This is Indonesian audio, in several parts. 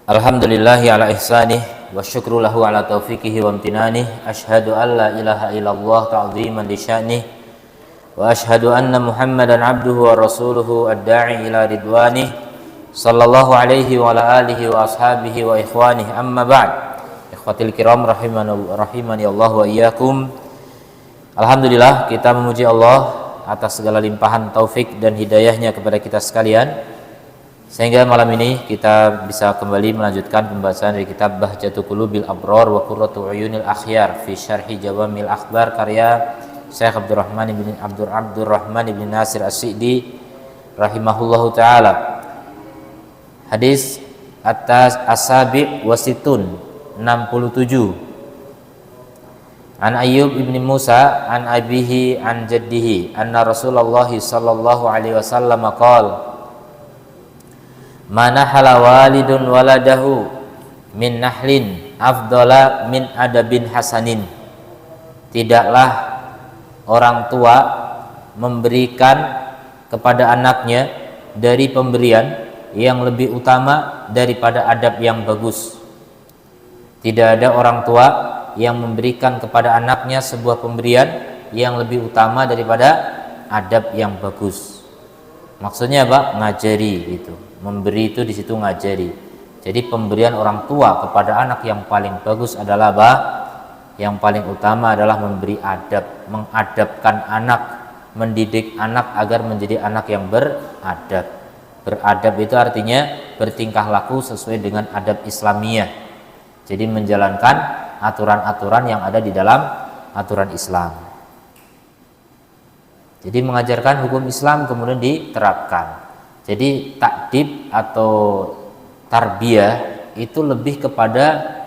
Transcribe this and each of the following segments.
Alhamdulillahi ala ihsanih wa syukru lahu ala taufiqihi wa amtinanih. Ashhadu an la ilaha illallah ta'ziman li sya'nih wa ashhadu anna Muhammadan abduhu wa rasuluhu ad-da'i ila ridwanih sallallahu alaihi wa ala alihi wa ashabihi wa ikhwanih. Amma ba'd. Ikhwatil kiram rahimani Allah wa iyyakum. Alhamdulillah, kita memuji Allah atas segala limpahan taufik dan hidayahnya kepada kita sekalian, sehingga malam ini kita bisa kembali melanjutkan pembahasan dari kitab Bahjatul Qulubil Abrar wa Qurratu Uyunil Akhyar fi Syarhi Jawamil Akhbar karya Syekh Abdurrahman bin Nasir As-Sa'di rahimahullahu taala. Hadis atas As-Sabi' wa Situn 67. An Ayyub ibn Musa an abihi an jaddihi anna Rasulullah sallallahu alaihi wasallam qala mana halawalidun waladahu min nahlin afdala min adabin hasanin. Tidaklah orang tua memberikan kepada anaknya dari pemberian yang lebih utama daripada adab yang bagus. Tidak ada orang tua yang memberikan kepada anaknya sebuah pemberian yang lebih utama daripada adab yang bagus. Maksudnya apa? Ngajari gitu. Memberi itu di situ ngajari. Jadi pemberian orang tua kepada anak yang paling bagus adalah apa? Yang paling utama adalah memberi adab, mengadabkan anak, mendidik anak agar menjadi anak yang beradab. Beradab itu artinya bertingkah laku sesuai dengan adab Islamiyah. Jadi menjalankan aturan-aturan yang ada di dalam aturan Islam. Jadi mengajarkan hukum Islam kemudian diterapkan. Jadi takdib atau tarbiyah itu lebih kepada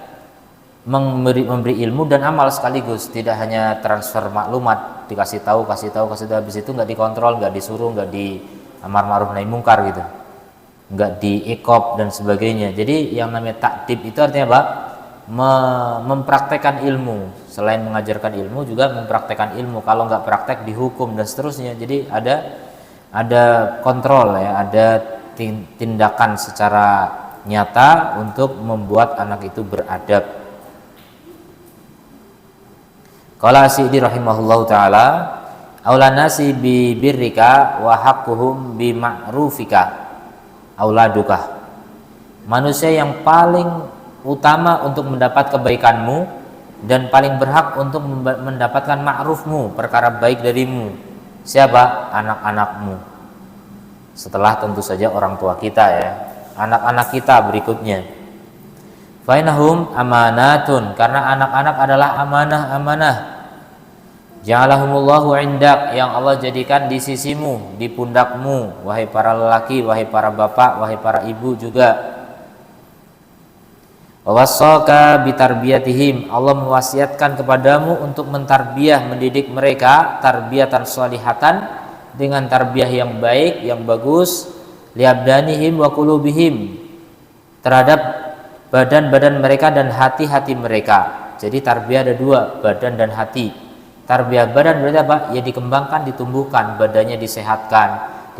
memberi ilmu dan amal sekaligus, tidak hanya transfer maklumat, dikasih tahu habis itu nggak dikontrol, nggak disuruh, nggak di amar ma'ruf nahi mungkar gitu, nggak diikop dan sebagainya. Jadi yang namanya takdib itu artinya apa? Mempraktekkan ilmu. Selain mengajarkan ilmu juga mempraktekkan ilmu. Kalau nggak praktek dihukum dan seterusnya. Jadi ada kontrol ya, ada tindakan secara nyata untuk membuat anak itu beradab. Qala As-Sa'di rahimahullahu taala, aulan nasi bi birrika wa haqquhum bi ma'rufika auladuka. Manusia yang paling utama untuk mendapat kebaikanmu dan paling berhak untuk mendapatkan ma'rufmu, perkara baik darimu, siapa? Anak-anakmu. Setelah tentu saja orang tua kita ya, anak-anak kita berikutnya. Fainahum amanatun, karena anak-anak adalah amanah-amanah. Ja'alahumullahu indak, yang Allah jadikan di sisimu, di pundakmu, wahai para lelaki, wahai para bapak, wahai para ibu juga. Wawassaka bitarbiyatihim, Allah mewasiatkan kepadamu untuk mentarbiyah, mendidik mereka tarbiyatan sholihatan, dengan tarbiyah yang baik, yang bagus, liabdanihim wa qulubihim, terhadap badan-badan mereka dan hati-hati mereka. Jadi tarbiyah ada dua, badan dan hati. Tarbiyah badan berarti apa? Ya dikembangkan, ditumbuhkan, badannya disehatkan,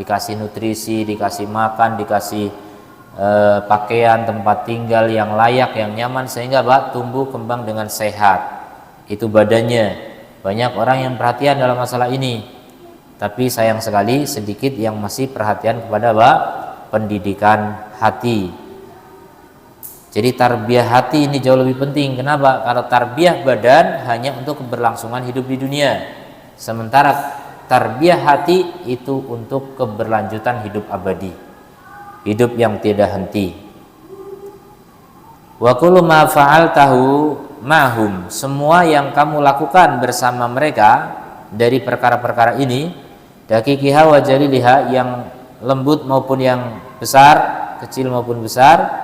dikasih nutrisi, dikasih makan, dikasih pakaian, tempat tinggal yang layak, yang nyaman, sehingga tumbuh kembang dengan sehat. Itu badannya. Banyak orang yang perhatian dalam masalah ini, tapi sayang sekali sedikit yang masih perhatian kepada pendidikan hati. Jadi tarbiyah hati ini jauh lebih penting. Kenapa? Kalau tarbiyah badan hanya untuk keberlangsungan hidup di dunia, sementara tarbiyah hati itu untuk keberlanjutan hidup abadi, hidup yang tidak henti. Wa kullu ma fa'altahu ma'hum, semua yang kamu lakukan bersama mereka dari perkara-perkara ini, daqiqiha wa jaliliha, yang lembut maupun yang besar, kecil maupun besar,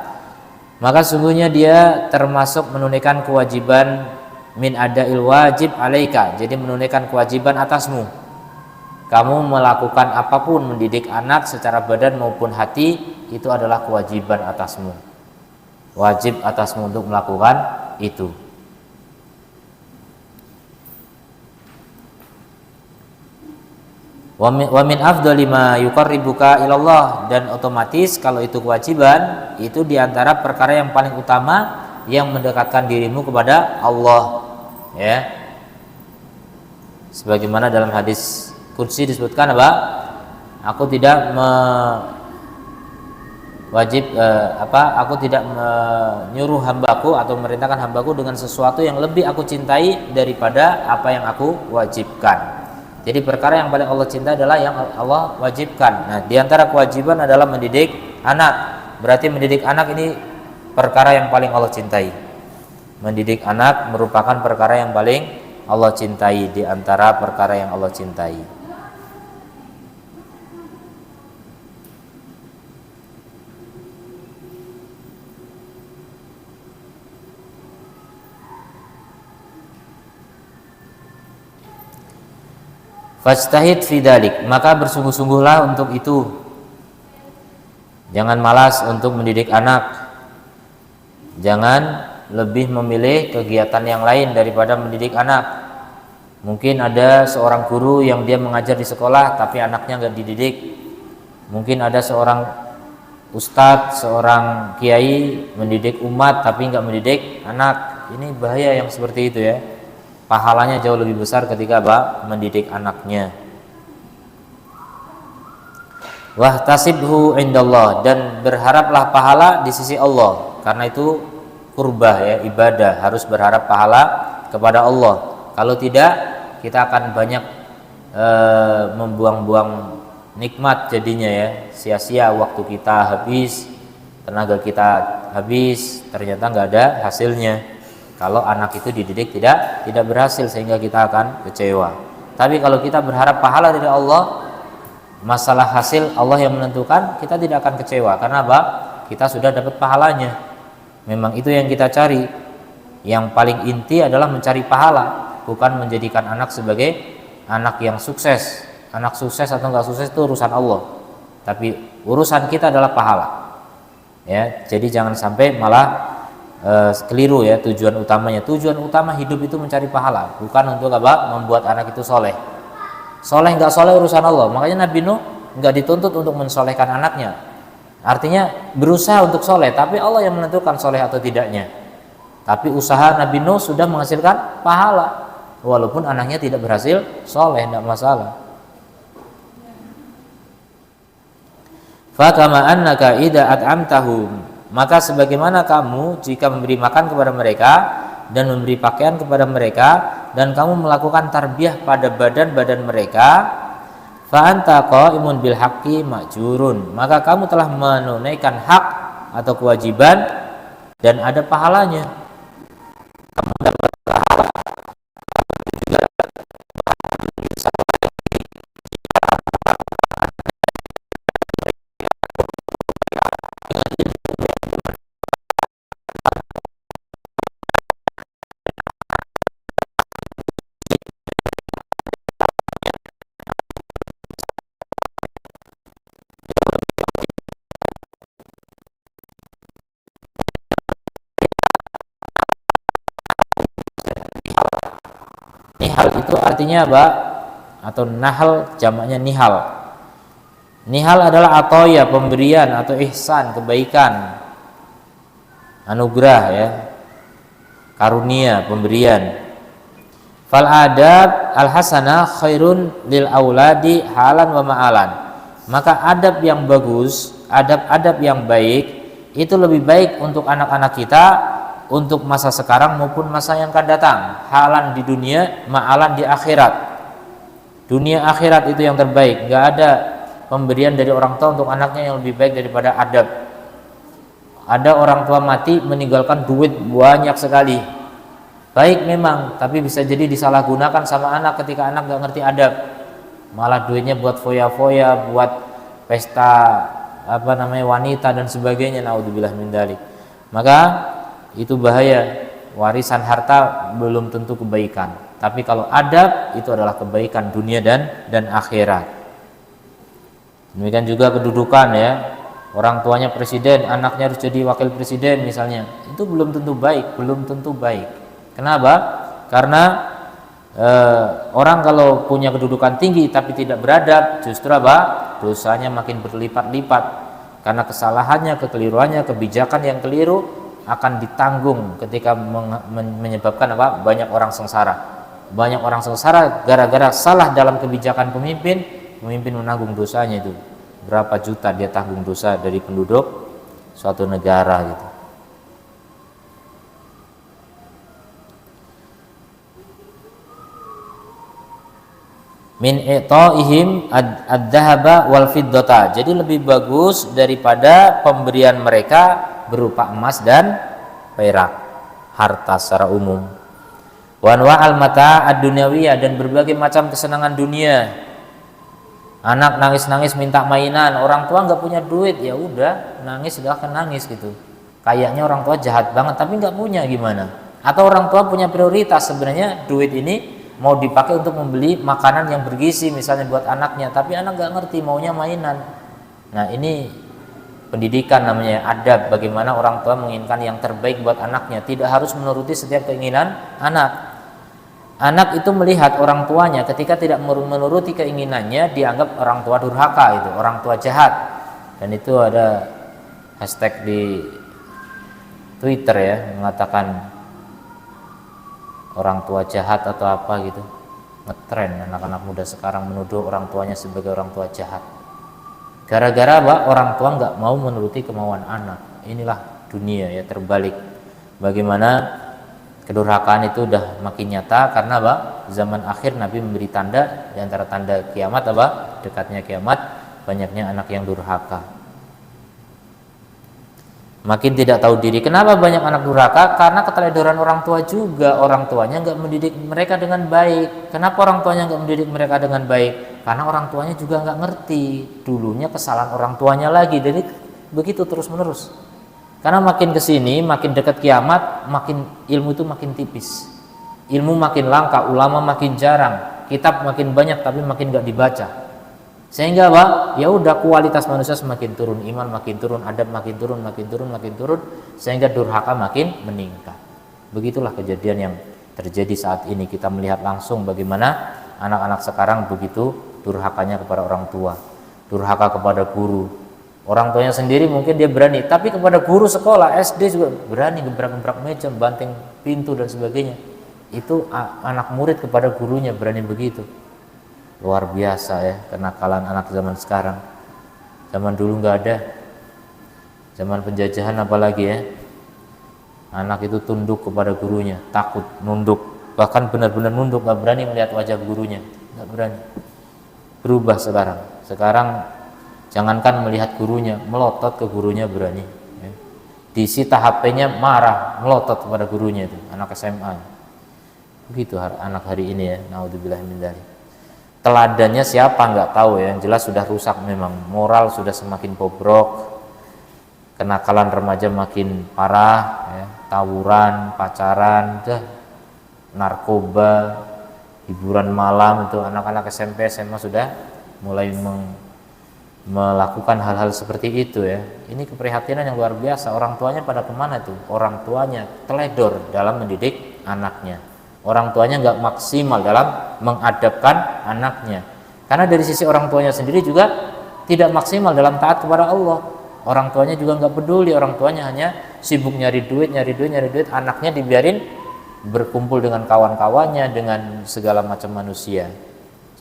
maka sungguhnya dia termasuk menunaikan kewajiban min adail wajib alaika, jadi menunaikan kewajiban atasmu. Kamu melakukan apapun, mendidik anak secara badan maupun hati, itu adalah kewajiban atasmu. Wajib atasmu untuk melakukan itu. Wa min afdhali ma yuqarribuka ilallah, dan otomatis kalau itu kewajiban itu diantara perkara yang paling utama yang mendekatkan dirimu kepada Allah, ya. Sebagaimana dalam hadis qudsi disebutkan apa? Aku tidak aku tidak menyuruh hambaku atau memerintahkan hambaku dengan sesuatu yang lebih aku cintai daripada apa yang aku wajibkan. Jadi perkara yang paling Allah cinta adalah yang Allah wajibkan. Nah, diantara kewajiban adalah mendidik anak. Berarti mendidik anak ini perkara yang paling Allah cintai. Mendidik anak merupakan perkara yang paling Allah cintai diantara perkara yang Allah cintai. Fajtahid fi dzalik, maka bersungguh-sungguhlah untuk itu. Jangan malas untuk mendidik anak. Jangan lebih memilih kegiatan yang lain daripada mendidik anak. Mungkin ada seorang guru yang dia mengajar di sekolah tapi anaknya nggak dididik. Mungkin ada seorang ustadz, seorang kiai mendidik umat tapi nggak mendidik anak. Ini bahaya yang seperti itu, ya. Pahalanya jauh lebih besar ketika mendidik anaknya. Wahtasibhu indallah, dan berharaplah pahala di sisi Allah. Karena itu qurbah, ya, ibadah, harus berharap pahala kepada Allah. Kalau tidak, kita akan banyak membuang-buang nikmat jadinya, ya. Sia-sia waktu kita habis, tenaga kita habis, ternyata nggak ada hasilnya. Kalau anak itu dididik tidak berhasil, sehingga kita akan kecewa. Tapi kalau kita berharap pahala dari Allah, masalah hasil Allah yang menentukan, kita tidak akan kecewa. Karena apa? Kita sudah dapat pahalanya. Memang itu yang kita cari. Yang paling inti adalah mencari pahala, bukan menjadikan anak sebagai anak yang sukses. Anak sukses atau enggak sukses itu urusan Allah. Tapi urusan kita adalah pahala. Ya, jadi jangan sampai malah keliru, ya, tujuan utamanya. Tujuan utama hidup itu mencari pahala, bukan untuk apa? Membuat anak itu soleh. Soleh nggak soleh urusan Allah. Makanya Nabi Nuh nggak dituntut untuk mensolehkan anaknya. Artinya berusaha untuk soleh, tapi Allah yang menentukan soleh atau tidaknya. Tapi usaha Nabi Nuh sudah menghasilkan pahala, walaupun anaknya tidak berhasil soleh, tidak masalah. Fakama annaka idza at'amtahum, maka sebagaimana kamu jika memberi makan kepada mereka dan memberi pakaian kepada mereka, dan kamu melakukan tarbiyah pada badan-badan mereka, fa anta qaimun bil haqqi ma'jurun, maka kamu telah menunaikan hak atau kewajiban dan ada pahalanya. Kamu dapat pahala juga. Nihal itu artinya apa? Atau nahal jamaknya nihal. Nihal adalah atoya, pemberian atau ihsan, kebaikan, anugerah, ya, karunia, pemberian. Fal adab al hasanah khairun lil auladi halan wa ma'alan, maka adab yang bagus, adab-adab yang baik itu lebih baik untuk anak-anak kita, untuk masa sekarang maupun masa yang akan datang. Halan di dunia, ma'alan di akhirat. Dunia akhirat itu yang terbaik. Gak ada pemberian dari orang tua untuk anaknya yang lebih baik daripada adab. Ada orang tua mati meninggalkan duit banyak sekali. Baik memang, tapi bisa jadi disalahgunakan sama anak ketika anak gak ngerti adab. Malah duitnya buat foya-foya, buat pesta wanita dan sebagainya. Naudzubillah min dzalik. Maka itu bahaya. Warisan harta belum tentu kebaikan, tapi kalau adab itu adalah kebaikan dunia dan akhirat. Demikian juga kedudukan, ya. Orang tuanya presiden, anaknya harus jadi wakil presiden misalnya. Itu belum tentu baik, belum tentu baik. Kenapa? Karena Orang kalau punya kedudukan tinggi tapi tidak beradab, justru apa? Dosanya makin berlipat-lipat karena kesalahannya, kekeliruannya, kebijakan yang keliru akan ditanggung ketika menyebabkan apa? Banyak orang sengsara. Banyak orang sengsara gara-gara salah dalam kebijakan pemimpin, pemimpin menanggung dosanya itu. Berapa juta dia tanggung dosa dari penduduk suatu negara gitu. Min i'ta'ihim ad-dhahaba wal fiddata. Jadi lebih bagus daripada pemberian mereka berupa emas dan perak, harta secara umum. Wa anwa'al mata ad-dunyawiyah, dan berbagai macam kesenangan dunia. Anak nangis-nangis minta mainan, orang tua nggak punya duit, ya udah nangis silahkan nangis gitu. Kayaknya orang tua jahat banget tapi nggak punya, gimana? Atau orang tua punya prioritas, sebenarnya duit ini mau dipakai untuk membeli makanan yang bergizi misalnya buat anaknya, tapi anak nggak ngerti maunya mainan. Nah ini pendidikan namanya, adab, bagaimana orang tua menginginkan yang terbaik buat anaknya, tidak harus menuruti setiap keinginan anak. Anak itu melihat orang tuanya ketika tidak menuruti keinginannya dianggap orang tua durhaka, itu orang tua jahat. Dan itu ada hashtag di Twitter ya, mengatakan orang tua jahat atau apa gitu, ngetren anak-anak muda sekarang menuduh orang tuanya sebagai orang tua jahat gara-gara apa? Orang tua nggak mau menuruti kemauan anak. Inilah dunia ya, terbalik. Bagaimana kedurhakaan itu udah makin nyata karena apa? Zaman akhir Nabi memberi tanda, di antara tanda kiamat apa? Dekatnya kiamat, banyaknya anak yang durhaka. Makin tidak tahu diri. Kenapa banyak anak durhaka? Karena keteledoran orang tua juga. Orang tuanya nggak mendidik mereka dengan baik. Kenapa orang tuanya nggak mendidik mereka dengan baik? Karena orang tuanya juga nggak ngerti. Dulunya kesalahan orang tuanya lagi. Jadi begitu terus menerus. Karena makin kesini, makin dekat kiamat, makin ilmu itu makin tipis. Ilmu makin langka, ulama makin jarang, kitab makin banyak tapi makin nggak dibaca. Sehingga apa? Ya udah kualitas manusia semakin turun, iman makin turun, adab makin turun, sehingga durhaka makin meningkat. Begitulah kejadian yang terjadi saat ini. Kita melihat langsung bagaimana anak-anak sekarang begitu durhakanya kepada orang tua, durhaka kepada guru. Orang tuanya sendiri mungkin dia berani, tapi kepada guru sekolah SD juga berani gebrak-gebrak meja, banting pintu dan sebagainya. Itu anak murid kepada gurunya berani begitu. Luar biasa ya kenakalan anak zaman sekarang. Zaman dulu nggak ada, zaman penjajahan apalagi ya, anak itu tunduk kepada gurunya, takut, nunduk, bahkan benar-benar nunduk, nggak berani melihat wajah gurunya, nggak berani. Berubah sekarang jangankan melihat gurunya, melotot ke gurunya berani ya. Disita HP-nya marah, melotot kepada gurunya, itu anak SMA. Begitu anak hari ini ya, naudzubillah min dzalik. Teladannya siapa nggak tahu ya, yang jelas sudah rusak memang, moral sudah semakin bobrok, kenakalan remaja makin parah ya, tawuran, pacaran, narkoba, hiburan malam, itu anak-anak SMP SMA sudah mulai melakukan hal-hal seperti itu ya. Ini keprihatinan yang luar biasa. Orang tuanya pada kemana tuh? Orang tuanya teledor dalam mendidik anaknya. Orang tuanya nggak maksimal dalam mengadabkan anaknya. Karena dari sisi orang tuanya sendiri juga tidak maksimal dalam taat kepada Allah. Orang tuanya juga nggak peduli. Orang tuanya hanya sibuk nyari duit. Anaknya dibiarin berkumpul dengan kawan-kawannya, dengan segala macam manusia.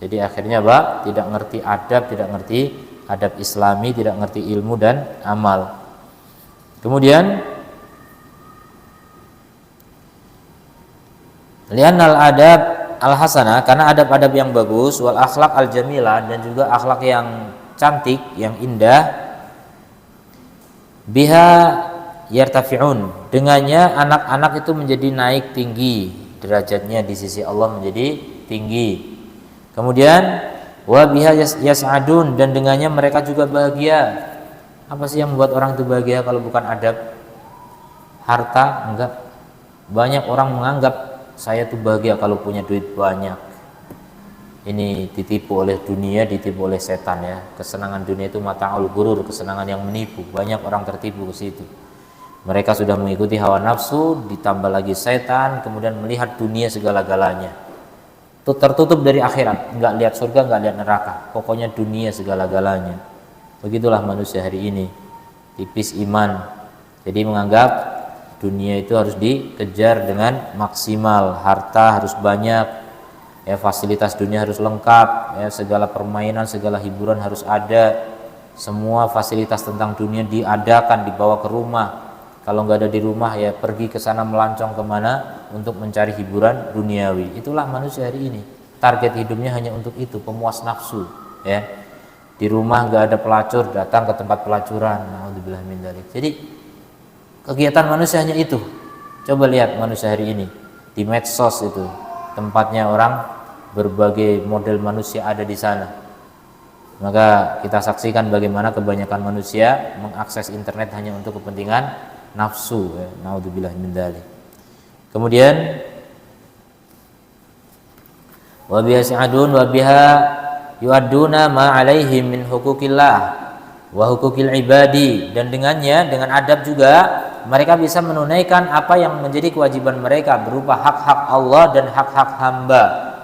Jadi akhirnya tidak ngerti adab, tidak ngerti adab Islami, tidak ngerti ilmu dan amal. Kemudian li'annal adab al-hasanah, karena adab-adab yang bagus, wal akhlak al-jamilah, dan juga akhlak yang cantik, yang indah, biha yartafi'un, dengannya anak-anak itu menjadi naik tinggi derajatnya di sisi Allah, menjadi tinggi. Kemudian wa biha yas'adun, dan dengannya mereka juga bahagia. Apa sih yang membuat orang itu bahagia kalau bukan adab? Harta? Enggak. Banyak orang menganggap saya tuh bahagia kalau punya duit banyak. Ini ditipu oleh dunia, ditipu oleh setan ya. Kesenangan dunia itu mata'ul gurur, kesenangan yang menipu. Banyak orang tertipu ke situ. Mereka sudah mengikuti hawa nafsu, ditambah lagi setan, kemudian melihat dunia segala-galanya. tertutup dari akhirat, nggak lihat surga, nggak lihat neraka, pokoknya dunia segala-galanya. Begitulah manusia hari ini, tipis iman, jadi menganggap dunia itu harus dikejar dengan maksimal, harta harus banyak, ya fasilitas dunia harus lengkap, ya segala permainan, segala hiburan harus ada, semua fasilitas tentang dunia diadakan, dibawa ke rumah. Kalau nggak ada di rumah ya pergi ke sana melancong kemana untuk mencari hiburan duniawi. Itulah manusia hari ini. Target hidupnya hanya untuk itu, pemuas nafsu. Ya, di rumah nggak ada pelacur, datang ke tempat pelacuran. Naudzubillah min dzalik. Jadi kegiatan manusia hanya itu. Coba lihat manusia hari ini di medsos itu, tempatnya orang berbagai model manusia ada di sana. Maka kita saksikan bagaimana kebanyakan manusia mengakses internet hanya untuk kepentingan nafsu, ya. Naudzubillah min dzalik. Kemudian wa bihasadun wa biha yu'adduna ma 'alaihim min hukukillah wa hukukil ibadi, dan dengannya, dengan adab juga mereka bisa menunaikan apa yang menjadi kewajiban mereka berupa hak-hak Allah dan hak-hak hamba.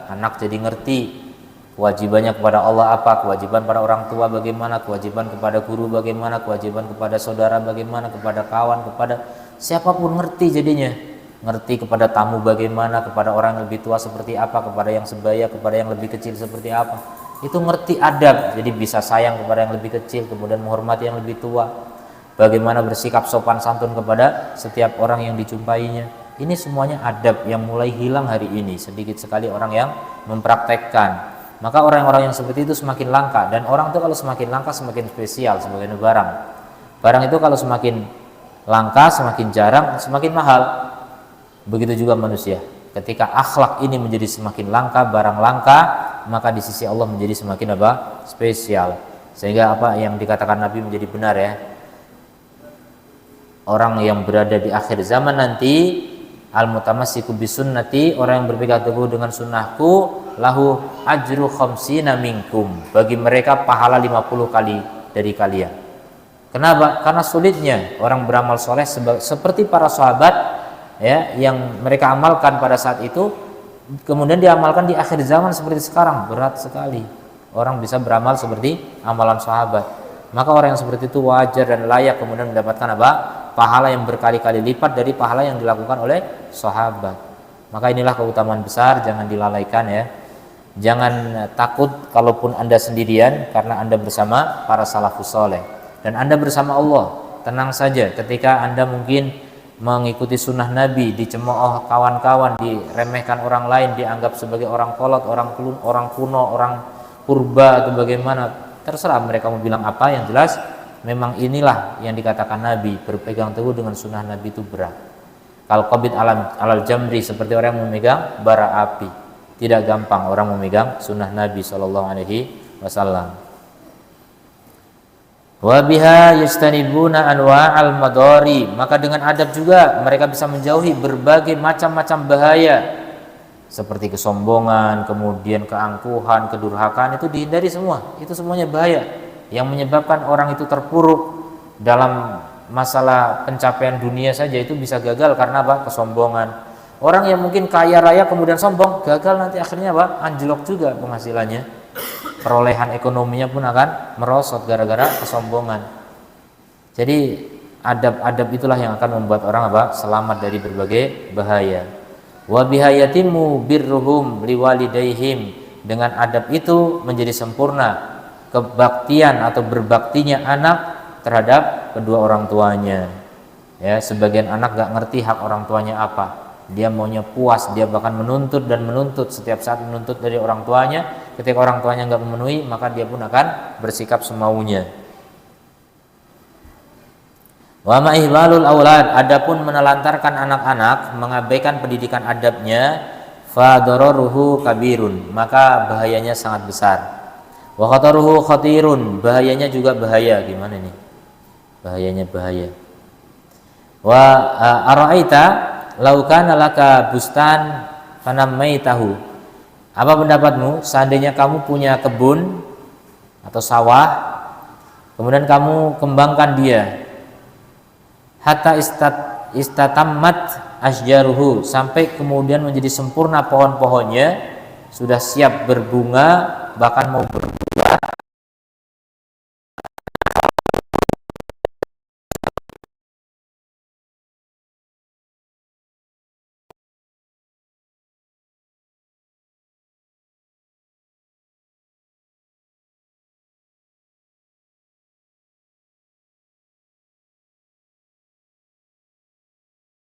Anak jadi ngerti kewajibannya kepada Allah apa, kewajiban pada orang tua bagaimana, kewajiban kepada guru bagaimana, kewajiban kepada saudara bagaimana, kepada kawan, kepada siapapun ngerti jadinya. Ngerti kepada tamu bagaimana, kepada orang yang lebih tua seperti apa, kepada yang sebaya, kepada yang lebih kecil seperti apa. Itu ngerti adab, jadi bisa sayang kepada yang lebih kecil, kemudian menghormati yang lebih tua. Bagaimana bersikap sopan santun kepada setiap orang yang dijumpainya. Ini semuanya adab yang mulai hilang hari ini. Sedikit sekali orang yang mempraktekkan. Maka orang-orang yang seperti itu semakin langka, dan orang itu kalau semakin langka semakin spesial sebagai barang. Barang itu kalau semakin langka, semakin jarang, semakin mahal. Begitu juga manusia. Ketika akhlak ini menjadi semakin langka, barang langka, maka di sisi Allah menjadi semakin apa? Spesial. Sehingga apa yang dikatakan Nabi menjadi benar, ya. Orang yang berada di akhir zaman nanti, al-mutamassiku bisunnati, orang yang berpegang teguh dengan sunnahku, lahu ajru khamsina minkum, bagi mereka pahala 50 kali dari kalian. Kenapa? Karena sulitnya orang beramal soleh seperti para sahabat, ya, yang mereka amalkan pada saat itu, kemudian diamalkan di akhir zaman seperti sekarang. Berat sekali orang bisa beramal seperti amalan sahabat. Maka orang yang seperti itu wajar dan layak kemudian mendapatkan apa? Pahala yang berkali-kali lipat dari pahala yang dilakukan oleh sahabat. Maka inilah keutamaan besar, jangan dilalaikan, ya. Jangan takut kalaupun Anda sendirian, karena Anda bersama para salafus soleh dan Anda bersama Allah. Tenang saja ketika Anda mungkin mengikuti sunnah Nabi, dicemooh kawan-kawan, diremehkan orang lain, dianggap sebagai orang kolot, orang kuno, orang purba atau bagaimana. Terserah mereka mau bilang apa, yang jelas memang inilah yang dikatakan Nabi, berpegang teguh dengan sunnah Nabi itu berat. Kal qabid alal jamri, seperti orang yang memegang bara api. Tidak gampang orang memegang sunnah Nabi Shallallahu Alaihi Wasallam. Wa biha yastanibuna anwa'al madari, maka dengan adab juga mereka bisa menjauhi berbagai macam-macam bahaya seperti kesombongan, kemudian keangkuhan, kedurhakaan, itu dihindari semua. Itu semuanya bahaya yang menyebabkan orang itu terpuruk dalam masalah pencapaian dunia saja. Itu bisa gagal karena apa? Kesombongan. Orang yang mungkin kaya raya kemudian sombong, gagal nanti akhirnya apa? Anjlok juga penghasilannya. Perolehan ekonominya pun akan merosot gara-gara kesombongan. Jadi adab-adab itulah yang akan membuat orang apa? Selamat dari berbagai bahaya. Wa bihayatimu birruhum liwalidaihim, dengan adab itu menjadi sempurna kebaktian atau berbaktinya anak terhadap kedua orang tuanya. Ya, sebagian anak gak ngerti hak orang tuanya apa. Dia maunya puas, dia bahkan menuntut dan menuntut, setiap saat menuntut dari orang tuanya. Ketika orang tuanya nggak memenuhi, maka dia pun akan bersikap semaunya. Wa ma ihbalul aulad, adapun menelantarkan anak-anak, mengabaikan pendidikan adabnya, fa dararuhu kabirun, maka bahayanya sangat besar. Wa khataruhu khatirun, bahayanya juga bahaya. Gimana nih? Bahayanya bahaya. Wa ara'aita laukana laka bustan fanammaitahu, apa pendapatmu seandainya kamu punya kebun atau sawah, kemudian kamu kembangkan dia hatta istatammat asjaruhu, sampai kemudian menjadi sempurna pohon-pohonnya, sudah siap berbunga, bahkan mau berbuah.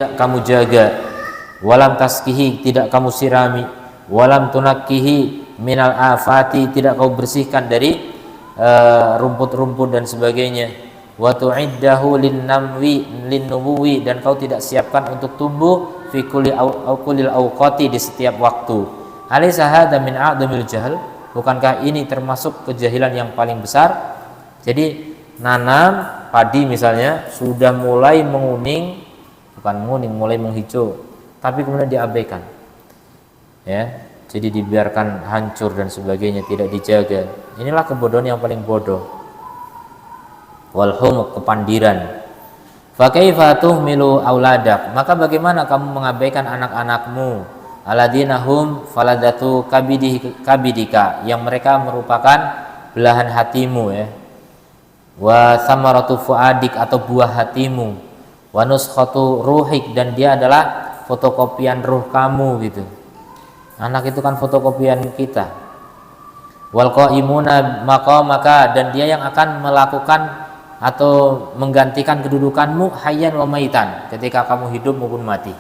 Tidak kamu jaga, walam taskihi, tidak kamu sirami, walam tunakkihi minal afati, tidak kau bersihkan dari rumput-rumput dan sebagainya, wa tu'iddahu linnumuwi, dan kau tidak siapkan untuk tumbuh fi kulil awqati, di setiap waktu. Alaysa hadza min a'dhamil jahl, bukankah ini termasuk kejahilan yang paling besar? Jadi nanam padi misalnya sudah mulai menguning, bukan menguning, mulai menghijau, tapi kemudian diabaikan, ya, jadi dibiarkan hancur dan sebagainya, tidak dijaga. Inilah kebodohan yang paling bodoh. Wal humq, kepandiran. Fa kaifa tuhmilu auladak, maka bagaimana kamu mengabaikan anak-anakmu, alladzina hum faladatu kabidika, yang mereka merupakan belahan hatimu, ya, wa samaratu fuadik, atau buah hatimu, wa nuskhatu ruhik, dan dia adalah fotokopian ruh kamu, gitu. Anak itu kan fotokopian kita. Wal qaimuna maqamaka, dan dia yang akan melakukan atau menggantikan kedudukanmu hayyan wa maitan, ketika kamu hidup maupun mati.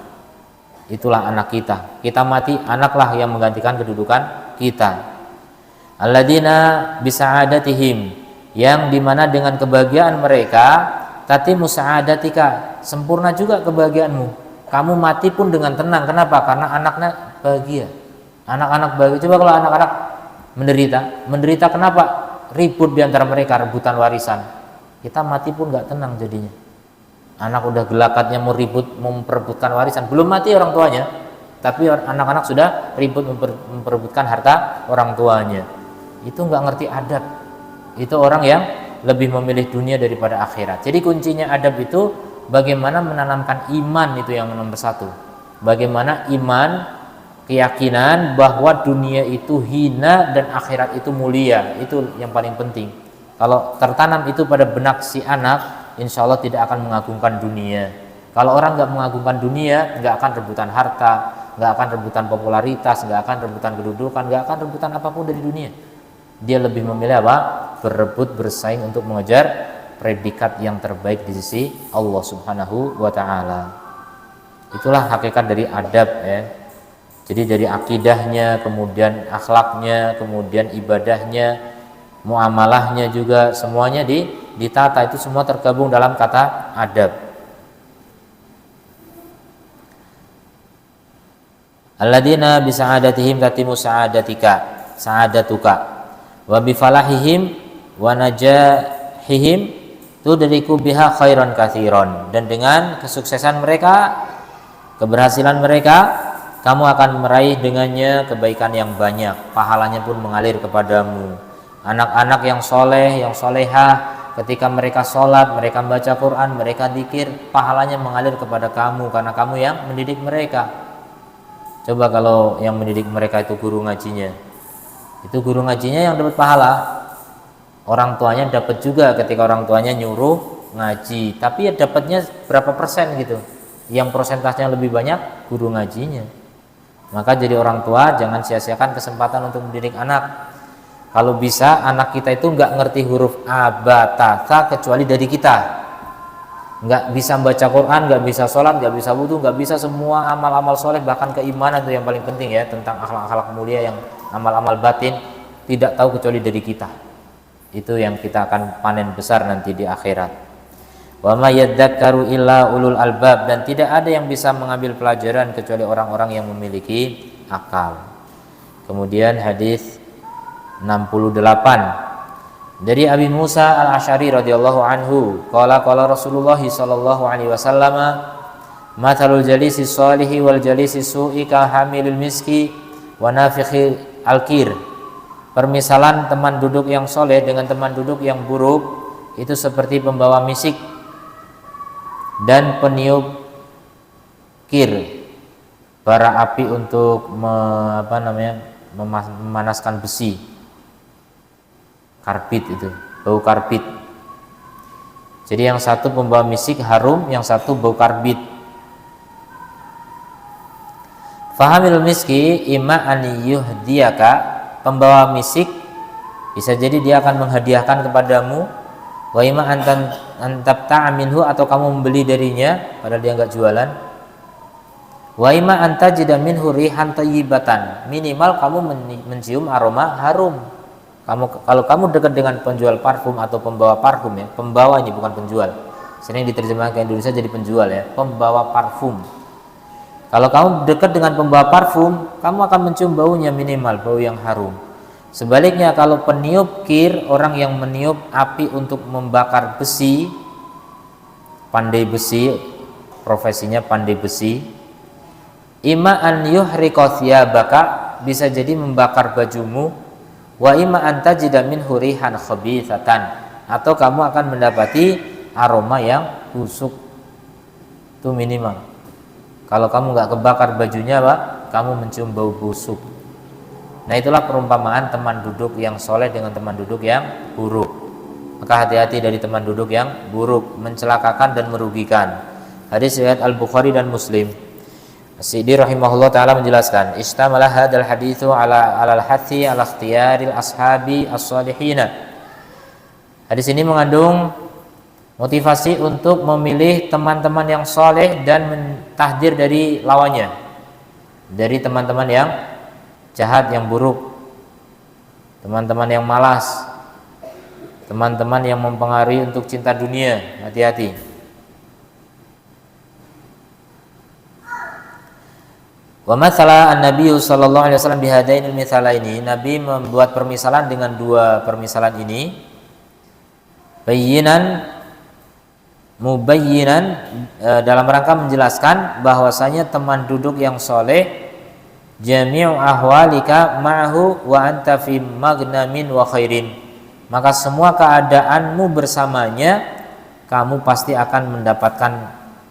Itulah anak kita. Kita mati, anaklah yang menggantikan kedudukan kita. Alladzina bisa'adatihim, yang dimana dengan kebahagiaan mereka tatimu sa'adatika, sempurna juga kebahagiaanmu. Kamu mati pun dengan tenang. Kenapa? Karena anaknya bahagia. Anak-anak bahagia. Coba kalau anak-anak menderita kenapa? Ribut diantara mereka, rebutan warisan. Kita mati pun nggak tenang jadinya. Anak udah gelakatnya mau ribut, memperebutkan warisan. Belum mati orang tuanya, tapi anak-anak sudah ribut memperebutkan harta orang tuanya. Itu nggak ngerti adab. Itu orang yang lebih memilih dunia daripada akhirat. Jadi kuncinya adab itu bagaimana menanamkan iman, itu yang nomor satu. Bagaimana iman, keyakinan bahwa dunia itu hina dan akhirat itu mulia, itu yang paling penting. Kalau tertanam itu pada benak si anak, insya Allah tidak akan mengagungkan dunia. Kalau orang nggak mengagungkan dunia, nggak akan rebutan harta, nggak akan rebutan popularitas, nggak akan rebutan kedudukan, nggak akan rebutan apapun dari dunia. Dia lebih memilih apa? Berebut, bersaing untuk mengejar predikat yang terbaik di sisi Allah Subhanahu wa ta'ala. Itulah hakikat dari adab, ya. Jadi dari akidahnya, kemudian akhlaknya, kemudian ibadahnya, muamalahnya juga, semuanya ditata. Itu semua tergabung dalam kata adab. Alladzina bisa'adatihim tatimu sa'adatuka wa bifalahihim wa najahihim tudriku biha khairan katsiran, dan dengan kesuksesan mereka, keberhasilan mereka, kamu akan meraih dengannya kebaikan yang banyak, pahalanya pun mengalir kepadamu. Anak-anak yang soleh, yang solehah, ketika mereka sholat, mereka baca Quran, mereka zikir, pahalanya mengalir kepada kamu karena kamu yang mendidik mereka. Coba kalau yang mendidik mereka itu guru ngajinya, itu guru ngajinya yang dapat pahala. Orang tuanya dapat juga ketika orang tuanya nyuruh ngaji, tapi ya dapatnya berapa persen gitu. Yang persentasenya lebih banyak guru ngajinya. Maka jadi orang tua jangan sia-siakan kesempatan untuk mendidik anak. Kalau bisa anak kita itu nggak ngerti huruf a, ba, ta, tha kecuali dari kita. Nggak bisa baca Quran, nggak bisa sholat, nggak bisa wudu, nggak bisa semua amal-amal soleh, bahkan keimanan itu yang paling penting, ya, tentang akhlak-akhlak mulia yang amal-amal batin, tidak tahu kecuali dari kita. Itu yang kita akan panen besar nanti di akhirat. Wa ma yadzakkaru illa ulul albab, dan tidak ada yang bisa mengambil pelajaran kecuali orang-orang yang memiliki akal. Kemudian hadis 68 dari Abi Musa al-Asy'ari radhiyallahu anhu, qala Rasulullah sallallahu alaihi wasallam, mathalul jalisi shalihi wal jalisi su'i ka hamilil miski wa nafikhi al-kir. Permisalan teman duduk yang soleh dengan teman duduk yang buruk itu seperti pembawa misik dan peniup kir, bara api untuk memanaskan besi. Karbit itu, bau karbit. Jadi yang satu pembawa misik harum, yang satu bau karbit. Fahamil miski imma an yuhdiyaka, pembawa misik bisa jadi dia akan menghadiahkan kepadamu, wa imma antabta'a minhu, atau kamu membeli darinya padahal dia enggak jualan. Wa imma antajida minhu rihan thayyibatan, minimal kamu mencium aroma harum. Kalau kamu dekat dengan penjual parfum atau pembawa parfum, ya, pembawa ini bukan penjual. Sering diterjemahkan ke Indonesia jadi penjual, ya, pembawa parfum. Kalau kamu dekat dengan pembawa parfum, kamu akan mencium baunya, minimal bau yang harum. Sebaliknya kalau peniup kir, orang yang meniup api untuk membakar besi, pandai besi, profesinya pandai besi, imma an yuhriqa thiyabaka, bisa jadi membakar bajumu, wa imma antajida min hurihan khabithatan, atau kamu akan mendapati aroma yang busuk. Itu minimal. Kalau kamu nggak kebakar bajunya, Pak, kamu mencium bau busuk. Nah, itulah perumpamaan teman duduk yang soleh dengan teman duduk yang buruk. Maka hati-hati dari teman duduk yang buruk, mencelakakan dan merugikan. Hadis riwayat Al-Bukhari dan Muslim. As-Sidi rahimahullah ta'ala menjelaskan, istamala hadal hadithu ala al-hathi ala ikhtiyaril ashabi as-salihina. Hadis ini mengandung motivasi untuk memilih teman-teman yang soleh dan mentahdir dari lawannya, dari teman-teman yang jahat, yang buruk, teman-teman yang malas, teman-teman yang mempengaruhi untuk cinta dunia. Hati-hati. Wa mathala an-nabiy sallallahu alaihi wasallam bihadainil mithalaini, Nabi membuat permisalan dengan dua permisalan ini, bayyinan mubayyinan, dalam rangka menjelaskan bahwasanya teman duduk yang soleh, jami'u ahwalika ma'ahu wa anta fi magnamin wa khairin, maka semua keadaanmu bersamanya kamu pasti akan mendapatkan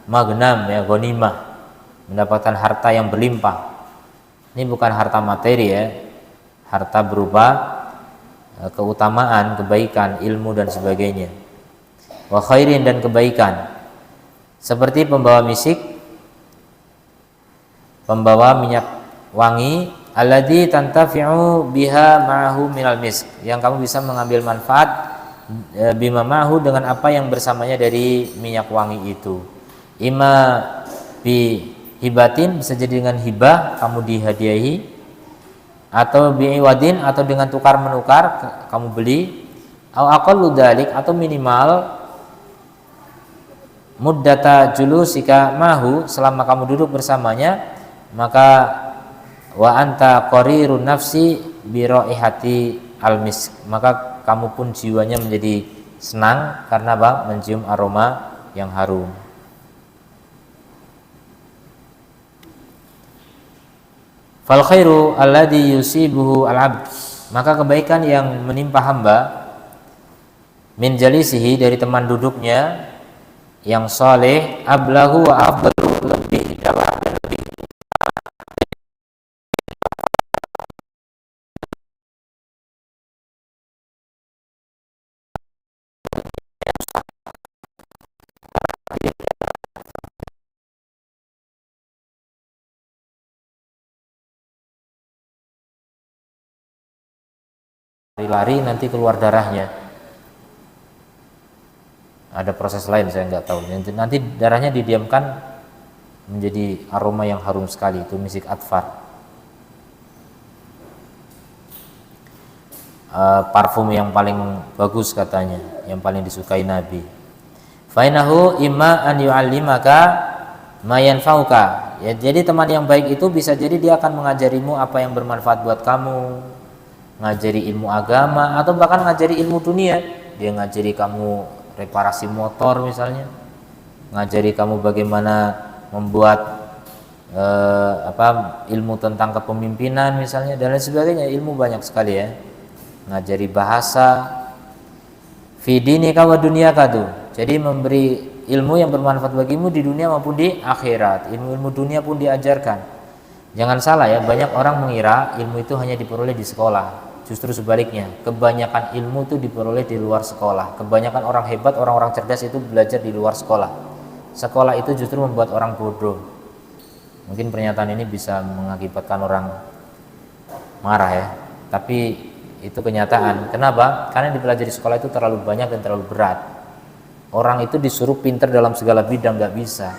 magnam, ya, ghanimah, mendapatkan harta yang berlimpah. Ini bukan harta materi, ya, harta berupa keutamaan, kebaikan, ilmu dan sebagainya. Wa khairin, dan kebaikan, seperti pembawa misik, pembawa minyak wangi, alladzi tantafi'u biha ma'ahu minal misk, yang kamu bisa mengambil manfaat bima ma'ahu, dengan apa yang bersamanya dari minyak wangi itu. Ima bi hibatin, bisa jadi dengan hibah, kamu dihadiahi, atau bi'iwadin, atau dengan tukar menukar, kamu beli, au aqallu dzalik, atau minimal muddata julusika mahu, selama kamu duduk bersamanya, maka wa anta qarirun nafsi bi raihati al-misk, maka kamu pun jiwanya menjadi senang karena apa? Mencium aroma yang harum. Fal khairu alladhi yusibuhu al-'abd, maka kebaikan yang menimpa hamba, min jalisihi, dari teman duduknya yang soleh, ablahu wa afdalu, lebih dalam dan lebih lari nanti keluar darahnya. Ada proses lain, saya nggak tahu. Nanti darahnya didiamkan menjadi aroma yang harum sekali, itu misik atfar. Parfum yang paling bagus katanya, yang paling disukai Nabi. Fainahu imma an yu'allimaka ma yanfa'uka, ya, jadi teman yang baik itu bisa jadi dia akan mengajarimu apa yang bermanfaat buat kamu, ngajari ilmu agama, atau bahkan ngajari ilmu dunia. Dia ngajari kamu reparasi motor misalnya, ngajari kamu bagaimana membuat ilmu tentang kepemimpinan misalnya, dan lain sebagainya. Ilmu banyak sekali, ya, ngajari bahasa, fi dinika wa dunyaka tuh. Jadi memberi ilmu yang bermanfaat bagimu di dunia maupun di akhirat. Ilmu-ilmu dunia pun diajarkan. Jangan salah ya, banyak orang mengira ilmu itu hanya diperoleh di sekolah. Justru sebaliknya, kebanyakan ilmu itu diperoleh di luar sekolah. Kebanyakan orang hebat, orang-orang cerdas itu belajar di luar sekolah. Sekolah itu justru membuat orang bodoh. Mungkin pernyataan ini bisa mengakibatkan orang marah ya, tapi itu kenyataan. Kenapa? Karena yang dipelajari sekolah itu terlalu banyak dan terlalu berat. Orang itu disuruh pinter dalam segala bidang, nggak bisa.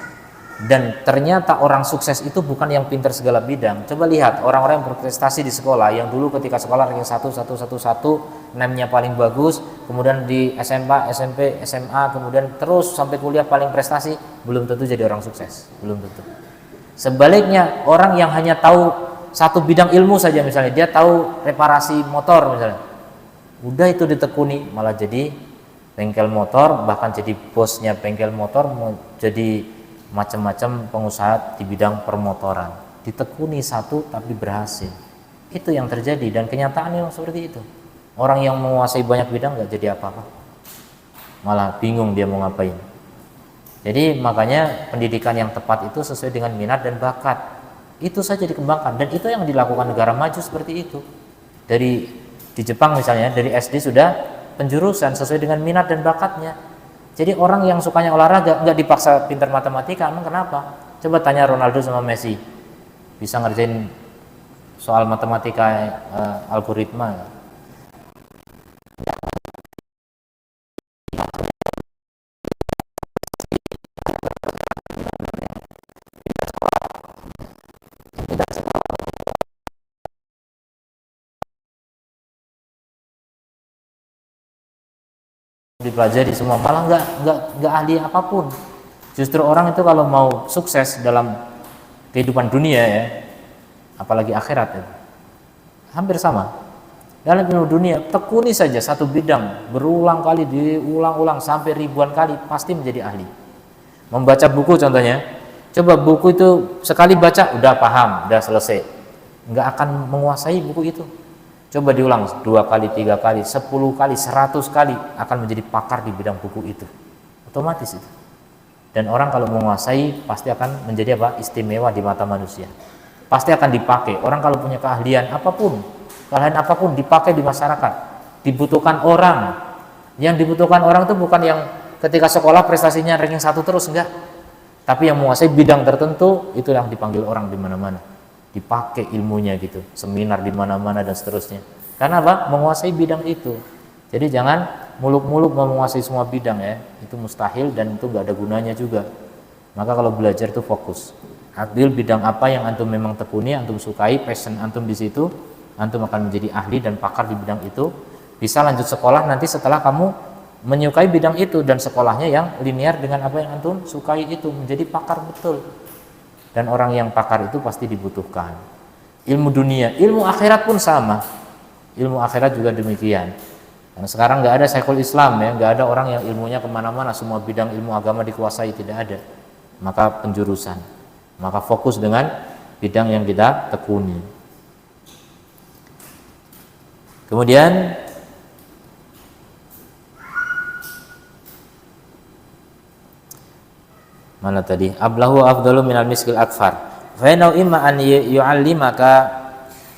Dan ternyata orang sukses itu bukan yang pinter segala bidang. Coba lihat orang-orang yang berprestasi di sekolah, yang dulu ketika sekolah ranking 1, NEM-nya paling bagus, kemudian di SMA, SMP, SMA, kemudian terus sampai kuliah paling prestasi, belum tentu jadi orang sukses, belum tentu. Sebaliknya, orang yang hanya tahu satu bidang ilmu saja, misalnya dia tahu reparasi motor misalnya, udah itu ditekuni, malah jadi bengkel motor, bahkan jadi bosnya bengkel motor, jadi macam-macam pengusaha di bidang permotoran. Ditekuni satu tapi berhasil. Itu yang terjadi dan kenyataannya memang seperti itu. Orang yang menguasai banyak bidang nggak jadi apa-apa, malah bingung dia mau ngapain. Jadi makanya pendidikan yang tepat itu sesuai dengan minat dan bakat. Itu saja dikembangkan, dan itu yang dilakukan negara maju seperti itu. Di Jepang misalnya, dari SD sudah penjurusan sesuai dengan minat dan bakatnya. Jadi orang yang sukanya olahraga nggak dipaksa pintar matematika, emang kenapa? Coba tanya Ronaldo sama Messi, bisa ngerjain soal matematika algoritma. Dipelajari semua, malah nggak ahli apapun. Justru orang itu kalau mau sukses dalam kehidupan dunia ya, apalagi akhirat ya, hampir sama. Dalam ilmu dunia, tekuni saja satu bidang berulang kali, diulang-ulang sampai ribuan kali, pasti menjadi ahli. Membaca buku contohnya, coba buku itu sekali baca udah paham, udah selesai, nggak akan menguasai buku itu. Coba diulang 2 kali, 3 kali, 10 kali, 100 kali, akan menjadi pakar di bidang buku itu. Otomatis itu. Dan orang kalau menguasai pasti akan menjadi apa? Istimewa di mata manusia. Pasti akan dipakai. Orang kalau punya keahlian apapun dipakai di masyarakat. Dibutuhkan orang. Yang dibutuhkan orang itu bukan yang ketika sekolah prestasinya ranking 1 terus, enggak. Tapi yang menguasai bidang tertentu, itu yang dipanggil orang di mana-mana. Dipakai ilmunya gitu, seminar di mana-mana dan seterusnya. Karena apa? Menguasai bidang itu. Jadi jangan muluk-muluk mau menguasai semua bidang ya, itu mustahil dan itu gak ada gunanya juga. Maka kalau belajar itu fokus. Ambil bidang apa yang antum memang tekuni, antum sukai, passion antum di situ, antum akan menjadi ahli dan pakar di bidang itu. Bisa lanjut sekolah nanti setelah kamu menyukai bidang itu dan sekolahnya yang linear dengan apa yang antum sukai itu, menjadi pakar betul. Dan orang yang pakar itu pasti dibutuhkan. Ilmu dunia, ilmu akhirat pun sama. Ilmu akhirat juga demikian. Karena sekarang nggak ada Syekhul Islam ya, nggak ada orang yang ilmunya kemana-mana, semua bidang ilmu agama dikuasai, tidak ada. Maka penjurusan, maka fokus dengan bidang yang kita tekuni. Kemudian mana tadi? Ablahu afdalu minal miskil akfar. Fa inna imma an yu'allimaka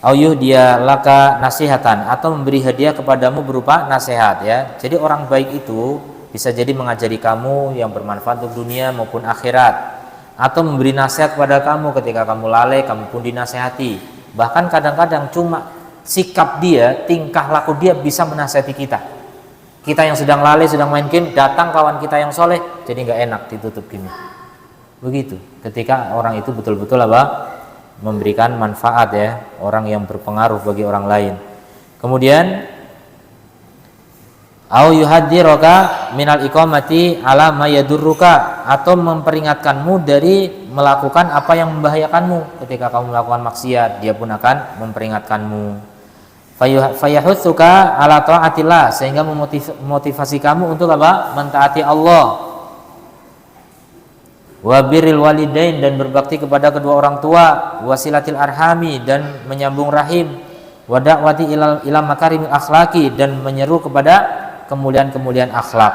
au yuhdiya laka nasihatan, atau memberi hadiah kepadamu berupa nasihat ya. Jadi orang baik itu bisa jadi mengajari kamu yang bermanfaat untuk dunia maupun akhirat, atau memberi nasihat kepada kamu ketika kamu lalai, kamu pun dinasihati. Bahkan kadang-kadang cuma sikap dia, tingkah laku dia bisa menasihati kita. Kita yang sedang lalai, sedang main game, datang kawan kita yang soleh, jadi nggak enak ditutup gini. Begitu. Ketika orang itu betul-betul apa? Memberikan manfaat ya, orang yang berpengaruh bagi orang lain. Kemudian au yuhadziraka minal iqamati ala ma yadurruka, atau memperingatkanmu dari melakukan apa yang membahayakanmu. Ketika kamu melakukan maksiat, dia pun akan memperingatkanmu. Fayahutsuka ala taatillah, sehingga memotivasi kamu untuk apa? Mentaati Allah. Wa birril walidain, dan berbakti kepada kedua orang tua, wasilatil arhami, dan menyambung rahim, wa da'wati ila makarimil akhlaqi, dan menyeru kepada kemuliaan-kemuliaan akhlak,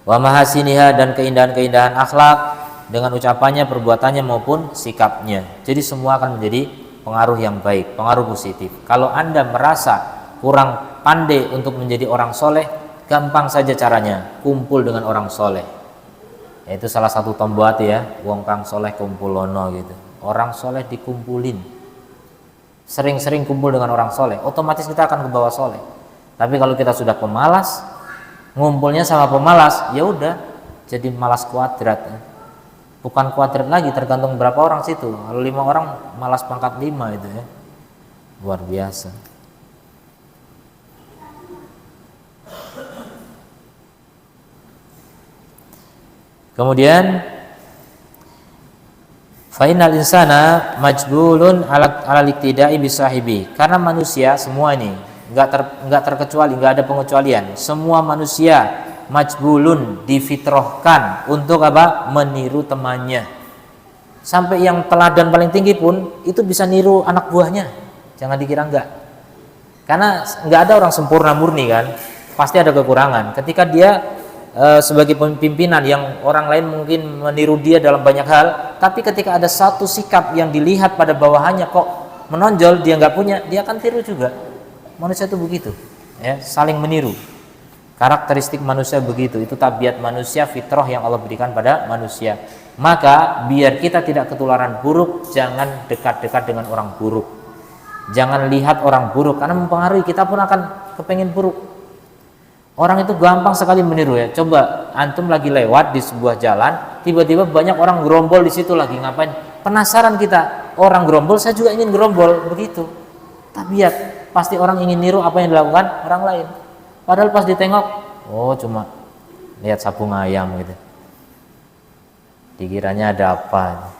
wa mahasiniha, dan keindahan-keindahan akhlak, dengan ucapannya, perbuatannya maupun sikapnya. Jadi semua akan menjadi pengaruh yang baik, pengaruh positif. Kalau Anda merasa kurang pandai untuk menjadi orang soleh, gampang saja caranya, kumpul dengan orang soleh. Itu salah satu tombol ya, wong kang soleh kumpulono gitu. Orang soleh dikumpulin. Sering-sering kumpul dengan orang soleh, otomatis kita akan ke bawah soleh. Tapi kalau kita sudah pemalas, ngumpulnya sama pemalas, ya udah jadi malas kuadrat. Bukan kuadrat lagi, tergantung berapa orang situ. Kalau 5 orang malas pangkat 5 itu ya, luar biasa. Kemudian fainal insana majbulun ala liktidai bisahibi. Karena manusia semua ini enggak terkecuali, enggak ada pengecualian. Semua manusia majbulun difitrahkan untuk apa? Meniru temannya. Sampai yang teladan paling tinggi pun itu bisa niru anak buahnya. Jangan dikira enggak. Karena enggak ada orang sempurna murni kan. Pasti ada kekurangan. Ketika dia sebagai pimpinan yang orang lain mungkin meniru dia dalam banyak hal, tapi ketika ada satu sikap yang dilihat pada bawahannya kok menonjol, dia nggak punya, dia akan tiru juga. Manusia itu begitu, ya, saling meniru. Karakteristik manusia begitu, itu tabiat manusia, fitrah yang Allah berikan pada manusia. Maka biar kita tidak ketularan buruk, jangan dekat-dekat dengan orang buruk. Jangan lihat orang buruk, karena mempengaruhi, kita pun akan kepengen buruk. Orang itu gampang sekali meniru ya. Coba antum lagi lewat di sebuah jalan, tiba-tiba banyak orang gerombol di situ lagi ngapain? Penasaran kita, orang gerombol, saya juga ingin gerombol, begitu. Tabiat, pasti orang ingin niru apa yang dilakukan orang lain. Padahal pas ditengok, oh cuma lihat sabung ayam gitu. Dikiranya ada apa?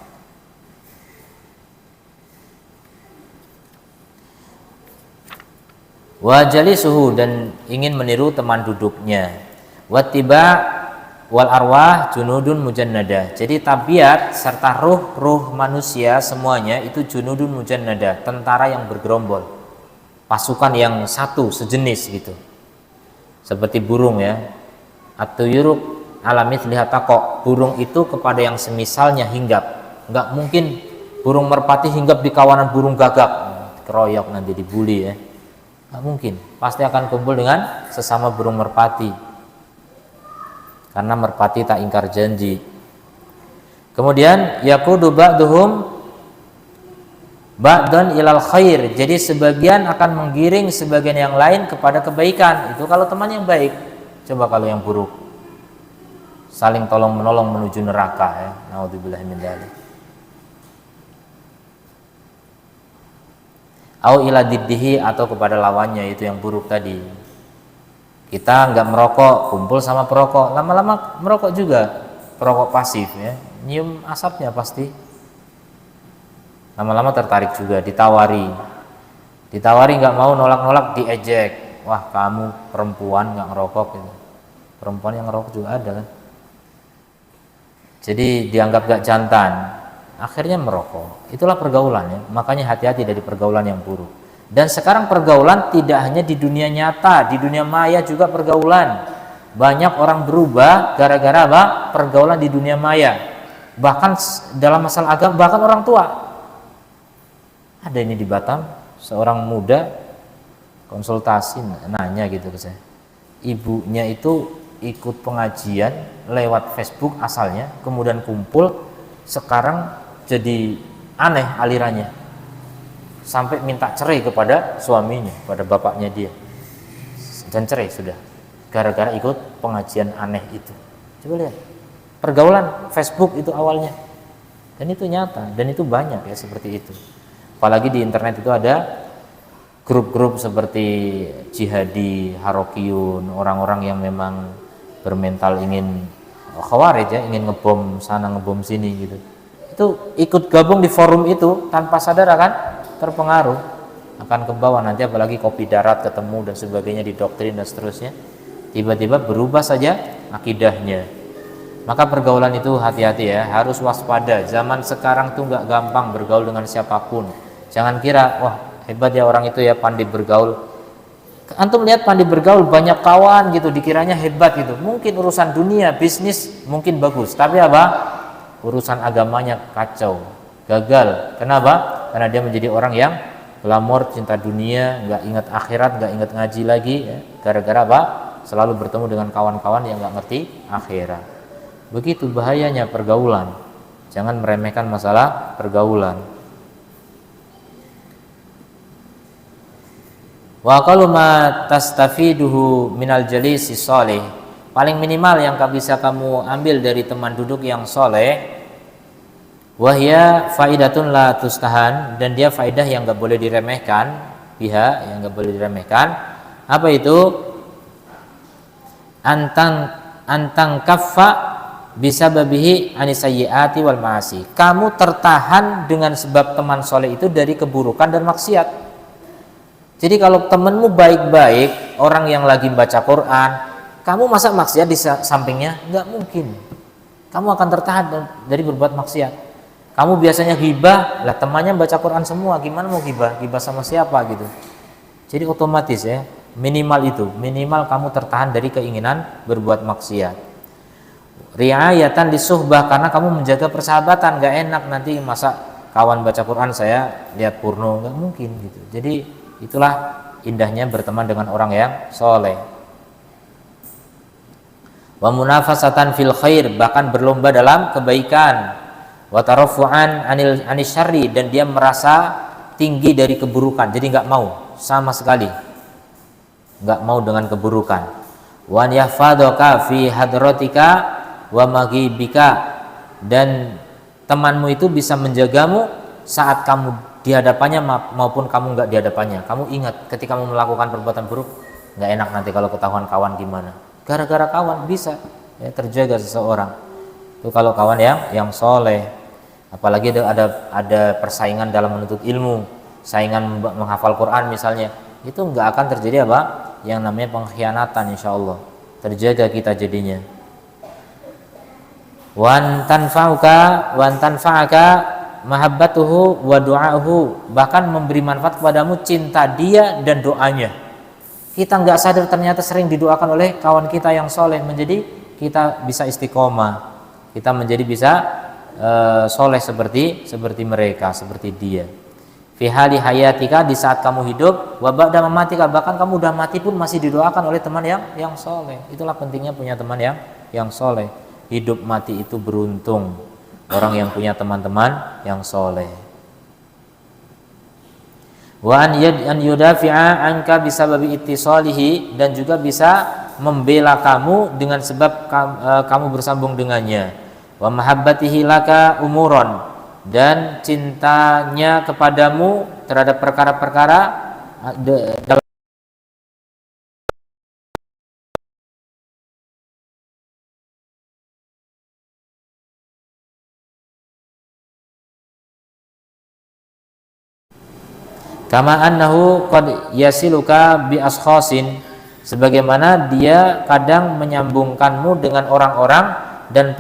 Wajali suhu, dan ingin meniru teman duduknya. Wattiba wal arwah junudun mujannada. Jadi tabiat serta ruh manusia semuanya itu junudun mujannada, tentara yang bergerombol, pasukan yang satu sejenis gitu. Seperti burung ya, at-tuyuruk alamit lihat kok, burung itu kepada yang semisalnya hinggap. Enggak mungkin burung merpati hinggap di kawanan burung gagak, keroyok nanti dibully ya. Nggak mungkin, pasti akan kumpul dengan sesama burung merpati, karena merpati tak ingkar janji. Kemudian yaqudu ba'duhum ba'dan ilal khair, jadi sebagian akan menggiring sebagian yang lain kepada kebaikan. Itu kalau teman yang baik. Coba kalau yang buruk, saling tolong menolong menuju neraka ya, naudzubillah min dzalik. Au ila diddihi, atau kepada lawannya, itu yang buruk tadi. Kita nggak merokok, kumpul sama perokok, lama-lama merokok juga, perokok pasif ya, nyium asapnya pasti. Lama-lama tertarik juga, ditawari nggak mau, nolak-nolak, diejek. Wah kamu perempuan nggak ngerokok gitu. Perempuan yang ngerokok juga ada kan. Jadi dianggap gak jantan, akhirnya merokok. Itulah pergaulan ya. Makanya hati-hati dari pergaulan yang buruk. Dan sekarang pergaulan tidak hanya di dunia nyata, di dunia maya juga pergaulan. Banyak orang berubah gara-gara apa? Pergaulan di dunia maya. Bahkan dalam masalah agama, bahkan orang tua. Ada ini di Batam, seorang muda konsultasi, nanya gitu ke saya. Ibunya itu ikut pengajian lewat Facebook asalnya, kemudian kumpul, sekarang jadi aneh alirannya, sampai minta cerai kepada suaminya, pada bapaknya dia, dan cerai sudah gara-gara ikut pengajian aneh itu. Coba lihat, pergaulan Facebook itu awalnya, dan itu nyata, dan itu banyak ya seperti itu. Apalagi di internet itu ada grup-grup seperti jihadi, harokiyun, orang-orang yang memang bermental ingin khawarij ya, ingin ngebom sana ngebom sini gitu. Itu ikut gabung di forum itu tanpa sadar akan terpengaruh, akan ke bawah nanti, apalagi kopi darat ketemu dan sebagainya, didoktrin dan seterusnya, tiba-tiba berubah saja akidahnya. Maka pergaulan itu hati-hati ya, harus waspada. Zaman sekarang tuh nggak gampang bergaul dengan siapapun. Jangan kira wah hebat ya orang itu ya, pandai bergaul. Antum lihat pandai bergaul, banyak kawan gitu, dikiranya hebat gitu. Mungkin urusan dunia, bisnis mungkin bagus, tapi apa? urusan agamanya kacau, gagal. Kenapa? Karena dia menjadi orang yang glamor, cinta dunia, nggak ingat akhirat, nggak ingat ngaji lagi, ya. Gara-gara apa? Selalu bertemu dengan kawan-kawan yang nggak ngerti akhirat. Begitu bahayanya pergaulan. Jangan meremehkan masalah pergaulan. Wa qalu ma tastafiduhu minal jalisi sholih. Paling minimal yang bisa kamu ambil dari teman duduk yang soleh, wahya faidatun la tustahan, dan dia faidah yang enggak boleh diremehkan, pihak yang enggak boleh diremehkan. Apa itu? Antang kaffa bisababihi anisayyiati wal ma'asi. Kamu tertahan dengan sebab teman soleh itu dari keburukan dan maksiat. Jadi kalau temanmu baik-baik, orang yang lagi baca Quran, kamu masa maksiat di sampingnya? Enggak mungkin. Kamu akan tertahan dari berbuat maksiat. Kamu biasanya ghibah, lah temannya baca Quran semua, gimana mau ghibah? Ghibah sama siapa gitu. Jadi otomatis ya, minimal kamu tertahan dari keinginan berbuat maksiat. Riayatan disuhbah, karena kamu menjaga persahabatan. Enggak enak nanti masa kawan baca Quran saya lihat porno, enggak mungkin gitu. Jadi itulah indahnya berteman dengan orang yang soleh. Wa munafasatan fil khair, bahkan berlomba dalam kebaikan. Wa tarafu'an anil syarri, dan dia merasa tinggi dari keburukan, jadi nggak mau sama sekali, nggak mau dengan keburukan. Wa yahfadhuka fi hadratika wa maghibika, dan temanmu itu bisa menjagamu saat kamu di hadapannya maupun kamu nggak di hadapannya. Kamu ingat ketika kamu melakukan perbuatan buruk, nggak enak nanti kalau ketahuan kawan gimana. Gara-gara kawan bisa ya, terjaga seseorang. Itu kalau kawan yang soleh. Apalagi ada persaingan dalam menuntut ilmu, saingan menghafal Quran misalnya, itu nggak akan terjadi apa? Yang namanya pengkhianatan, insya Allah. Terjaga kita jadinya. Wan tanfa'aka mahabbatuhu wa du'ahu, bahkan memberi manfaat kepadamu cinta dia dan doanya. Kita nggak sadar ternyata sering didoakan oleh kawan kita yang soleh, menjadi kita bisa istiqomah, kita menjadi bisa soleh seperti mereka, seperti dia. Fi hali hayatika, di saat kamu hidup, wa ba'da mamatika, bahkan kamu udah mati pun masih didoakan oleh teman yang soleh. Itulah pentingnya punya teman yang soleh. Hidup mati itu beruntung orang yang punya teman-teman yang soleh. Wa an yudafi'a anka bisababi ittisalihi, dan juga bisa membela kamu dengan sebab kamu bersambung dengannya. Wa mahabbatihi laka umuron, dan cintanya kepadamu terhadap perkara-perkara dalam kama annahu qad yasiluka bi ashkhasin, sebagaimana dia kadang menyambungkanmu dengan orang-orang dan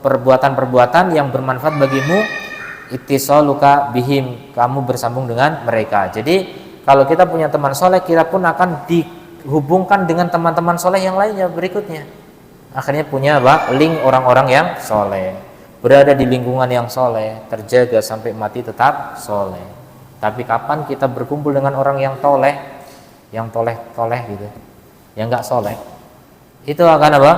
perbuatan-perbuatan yang bermanfaat bagimu. Ittisaluka bihim, kamu bersambung dengan mereka. Jadi kalau kita punya teman soleh, kita pun akan dihubungkan dengan teman-teman soleh yang lainnya berikutnya. Akhirnya punya link orang-orang yang soleh, berada di lingkungan yang soleh, terjaga sampai mati tetap soleh. Tapi kapan kita berkumpul dengan orang yang toleh gitu, yang nggak soleh, itu akan apa?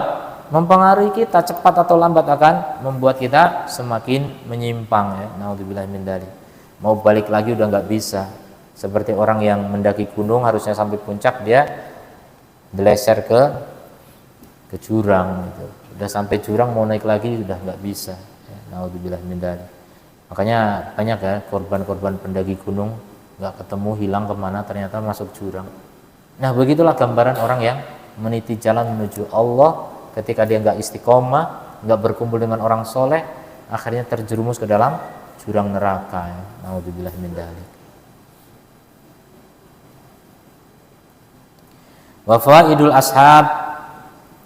Mempengaruhi kita, cepat atau lambat akan membuat kita semakin menyimpang ya. Naudzubillah min dzalik. Mau balik lagi udah nggak bisa. Seperti orang yang mendaki gunung harusnya sampai puncak, dia beleser ke jurang gitu. Udah sampai jurang mau naik lagi udah nggak bisa ya. Naudzubillah min dzalik. Makanya banyak ya korban-korban pendaki gunung, nggak ketemu, hilang kemana, ternyata masuk jurang. Nah begitulah gambaran orang yang meniti jalan menuju Allah. Ketika dia nggak istiqomah, nggak berkumpul dengan orang soleh, akhirnya terjerumus ke dalam jurang neraka ya. Naudzubillah min dzalik. Wa fawaidul ashab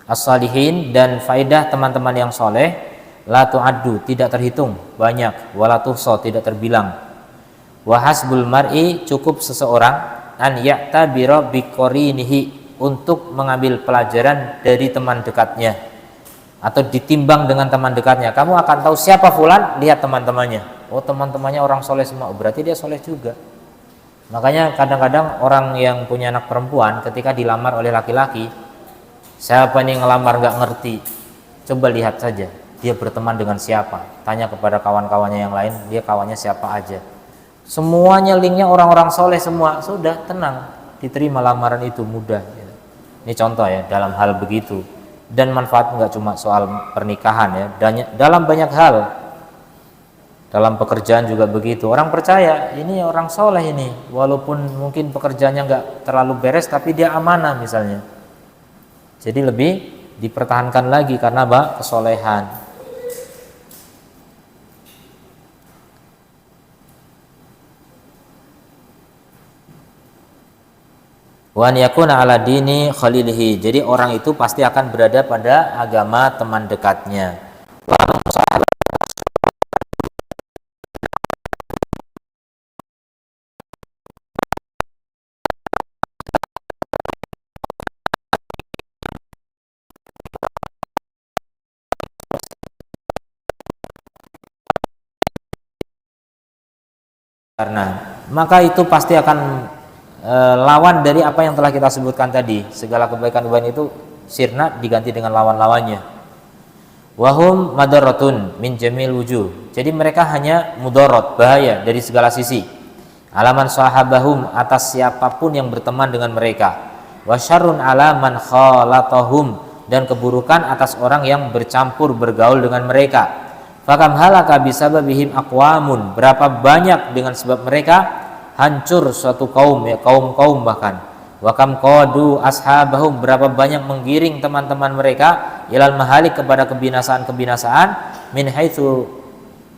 as-salihin, dan faidah teman-teman yang soleh, la tu'addu, tidak terhitung, banyak, wala tuhsa, tidak terbilang. Wa hasbul mar'i, cukup seseorang, an ya'tabira biqarinihi, untuk mengambil pelajaran dari teman dekatnya. atau ditimbang dengan teman dekatnya, kamu akan tahu siapa fulan, lihat teman-temannya. Oh, teman-temannya orang soleh semua, berarti dia soleh juga. Makanya kadang-kadang orang yang punya anak perempuan ketika dilamar oleh laki-laki, siapa nih ngelamar nggak ngerti, coba lihat saja dia berteman dengan siapa, tanya kepada kawan-kawannya yang lain, dia kawannya siapa aja, semuanya linknya orang-orang soleh semua, sudah tenang, diterima lamaran itu mudah. Ini contoh ya dalam hal begitu. Dan manfaat nggak cuma soal pernikahan ya, dalam banyak hal, dalam pekerjaan juga begitu. Orang percaya ini orang soleh ini, walaupun mungkin pekerjaannya nggak terlalu beres, tapi dia amanah misalnya, jadi lebih dipertahankan lagi karena apa? Kesolehan. Wa an yakuna ala dini khalilihi. Jadi orang itu pasti akan berada pada agama teman dekatnya. Karena maka itu pasti akan lawan dari apa yang telah kita sebutkan tadi. Segala kebaikan-kebaikan itu sirna diganti dengan lawan-lawannya. Wahum madaratun min jamil wujuh. Jadi mereka hanya mudarat, bahaya dari segala sisi. Alaman sahabahum, atas siapapun yang berteman dengan mereka. Wasyarrun alaman khalatahum, dan keburukan atas orang yang bercampur bergaul dengan mereka. Fakam halaka bisababihim aqwamun, berapa banyak dengan sebab mereka hancur suatu kaum, ya kaum-kaum bahkan. Wakam qadu ashabahum, berapa banyak menggiring teman-teman mereka ilal mahalik, kepada kebinasaan-kebinasaan, min haitsu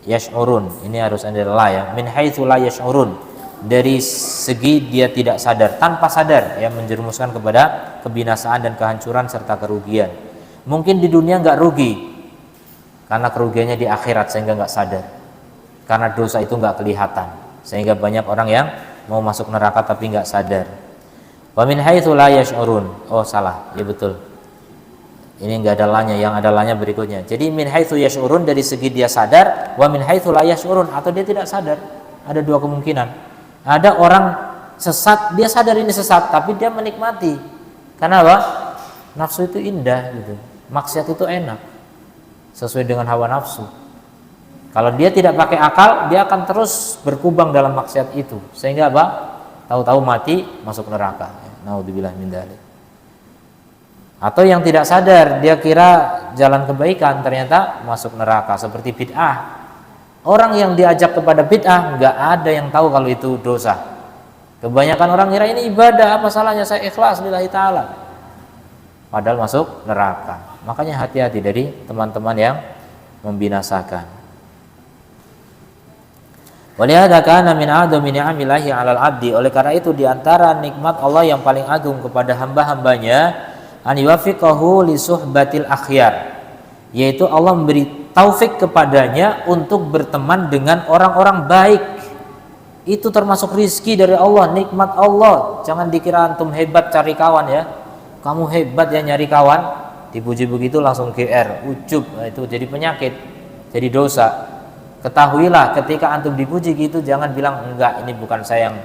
yash'urun. Ini harus ada la ya, min haitsu la yash'urun, dari segi dia tidak sadar, tanpa sadar ya, menjerumuskan kepada kebinasaan dan kehancuran serta kerugian. Mungkin di dunia nggak rugi karena kerugiannya di akhirat sehingga nggak sadar, karena dosa itu nggak kelihatan, sehingga banyak orang yang mau masuk neraka tapi nggak sadar. Wa min haitsu la yash'urun. Oh salah, ya betul. Ini nggak ada lanya, yang ada lanya berikutnya. Jadi min haitsu yash'urun dari segi dia sadar, wa min haitsu la yash'urun atau dia tidak sadar. Ada dua kemungkinan. Ada orang sesat, dia sadar ini sesat, tapi dia menikmati. Karena apa? Nafsu itu indah gitu. Maksiat itu enak, sesuai dengan hawa nafsu. Kalau dia tidak pakai akal, dia akan terus berkubang dalam maksiat itu, sehingga apa? Tahu-tahu mati masuk neraka. Naudzubillah min dzalik. Atau yang tidak sadar, dia kira jalan kebaikan, ternyata masuk neraka, seperti bid'ah. Orang yang diajak kepada bid'ah nggak ada yang tahu kalau itu dosa. Kebanyakan orang kira ini ibadah, apa salahnya saya ikhlas lillahi ta'ala, padahal masuk neraka. Makanya hati-hati dari teman-teman yang membinasakan. Walihada kana min a'dami ni'amillahi 'alal 'abdi. Oleh karena itu diantara nikmat Allah yang paling agung kepada hamba-hambanya, an yuwaffiqahu li suhbatil akhyar, yaitu Allah memberi taufik kepadanya untuk berteman dengan orang-orang baik. Itu termasuk rizki dari Allah, nikmat Allah. Jangan dikira antum hebat cari kawan ya. Kamu hebat ya nyari kawan, dipuji begitu langsung GR, ujub. Nah, itu jadi penyakit, jadi dosa. Ketahuilah ketika antum dipuji gitu, jangan bilang enggak, ini bukan saya yang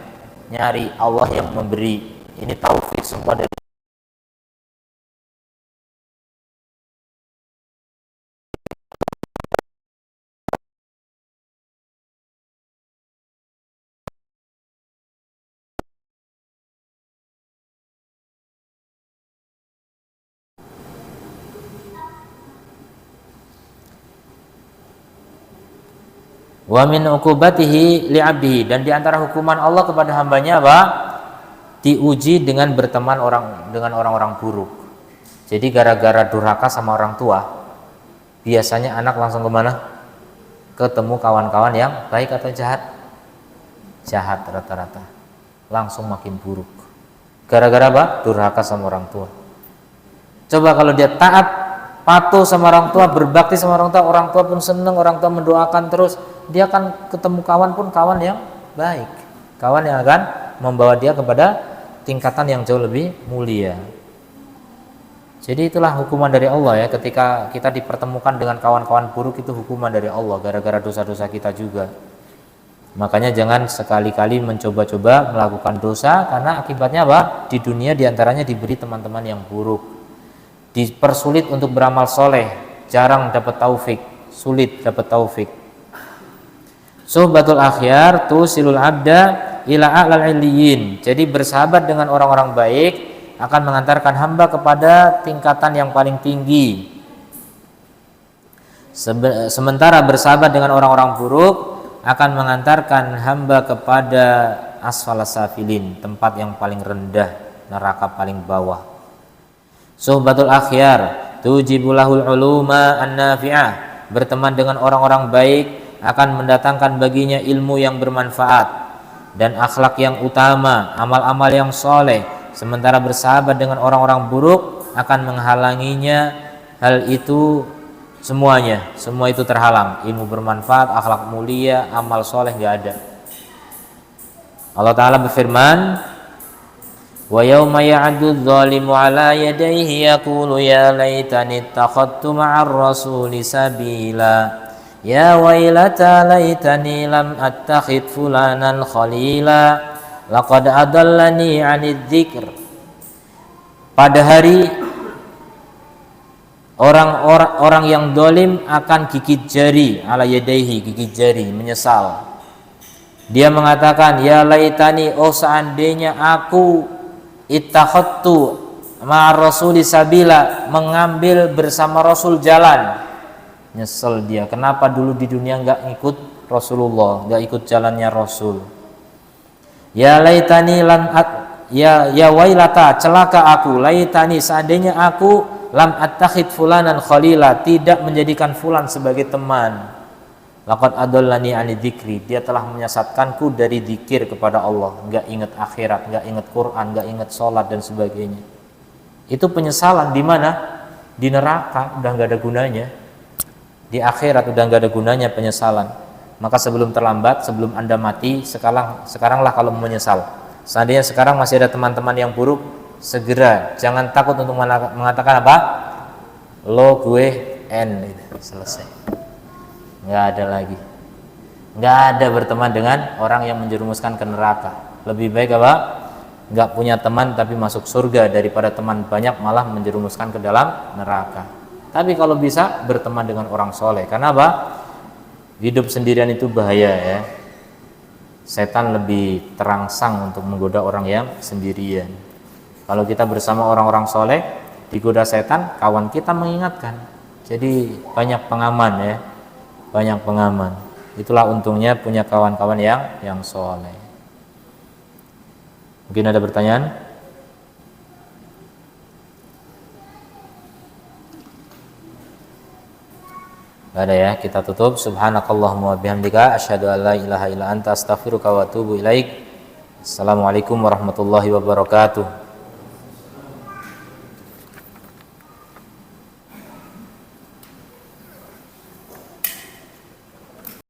nyari, Allah yang memberi. Ini taufik semua dari wa min uqubatihi li'abdihi, dan diantara hukuman Allah kepada hambanya apa? Diuji dengan berteman dengan orang-orang buruk. Jadi gara-gara durhaka sama orang tua, biasanya anak langsung kemana? Ketemu kawan-kawan yang baik atau jahat? Jahat rata-rata, langsung makin buruk. Gara-gara apa? Durhaka sama orang tua. Coba kalau dia taat, patuh sama orang tua, berbakti sama orang tua pun senang, orang tua mendoakan terus, dia akan ketemu kawan pun kawan yang baik, kawan yang akan membawa dia kepada tingkatan yang jauh lebih mulia. Jadi itulah hukuman dari Allah ya, ketika kita dipertemukan dengan kawan-kawan buruk itu hukuman dari Allah gara-gara dosa-dosa kita juga. Makanya jangan sekali-kali mencoba-coba melakukan dosa, karena akibatnya apa? Di dunia diantaranya diberi teman-teman yang buruk, dipersulit untuk beramal soleh, jarang dapat taufik, sulit dapat taufik. Suhbatul akhyar tusilul abda ila a'lal illiyin. Jadi bersahabat dengan orang-orang baik akan mengantarkan hamba kepada tingkatan yang paling tinggi. Sementara bersahabat dengan orang-orang buruk akan mengantarkan hamba kepada asfalas safilin, tempat yang paling rendah, neraka paling bawah. Suhbatul akhyar tujibulahul uluma an-nafi'ah. Berteman dengan orang-orang baik akan mendatangkan baginya ilmu yang bermanfaat dan akhlak yang utama, amal-amal yang soleh. Sementara bersahabat dengan orang-orang buruk akan menghalanginya hal itu semuanya. Semua itu terhalang, ilmu bermanfaat, akhlak mulia, amal soleh nggak ada. Allah Ta'ala berfirman, wa yauma ya'addu dzalimu ala yadayhi yaqulu ya laitani ittakhadtu ma'ar rasuli sabila ya wailata laitani lam attakhid fulanan khalila laqad adallani 'anid dzikr. Pada hari orang yang dolim akan gigit jari, ala yadaihi, gigit jari, menyesal. Dia mengatakan, ya laitani, oh seandainya aku ittakhadtu ma'ar rasuli sabila, mengambil bersama Rasul jalan. Nyesel dia, kenapa dulu di dunia enggak ikut Rasulullah, enggak ikut jalannya Rasul. Ya laitani lam ya wailata, celaka aku, laitani, seandainya aku lam attakhid fulanan khalila, tidak menjadikan fulan sebagai teman. Laqad adallani 'ani dzikri, dia telah menyesatkanku dari zikir kepada Allah, enggak ingat akhirat, enggak ingat Quran, enggak ingat sholat dan sebagainya. Itu penyesalan di mana? Di neraka, udah enggak ada gunanya. Di akhirat udah enggak ada gunanya penyesalan. Maka sebelum terlambat, sebelum Anda mati, sekaranglah kalau menyesal. Seandainya sekarang masih ada teman-teman yang buruk, segera, jangan takut untuk mengatakan apa? Lo, gue, N, selesai. Nggak ada lagi. Nggak ada berteman dengan orang yang menjerumuskan ke neraka. Lebih baik apa? Nggak punya teman tapi masuk surga daripada teman banyak malah menjerumuskan ke dalam neraka. Tapi kalau bisa berteman dengan orang soleh. Karena apa? Hidup sendirian itu bahaya ya. Setan lebih terangsang untuk menggoda orang yang sendirian. Kalau kita bersama orang-orang soleh, digoda setan, kawan kita mengingatkan. Jadi banyak pengaman ya, banyak pengaman. Itulah untungnya punya kawan-kawan yang soleh. Mungkin ada pertanyaan? Gak ada ya, kita tutup. Subhanakallahumma wabihamdika asyhadu an la ilaha illa anta astaghfiruka wa atubu ilaik. Assalamualaikum warahmatullahi wabarakatuh.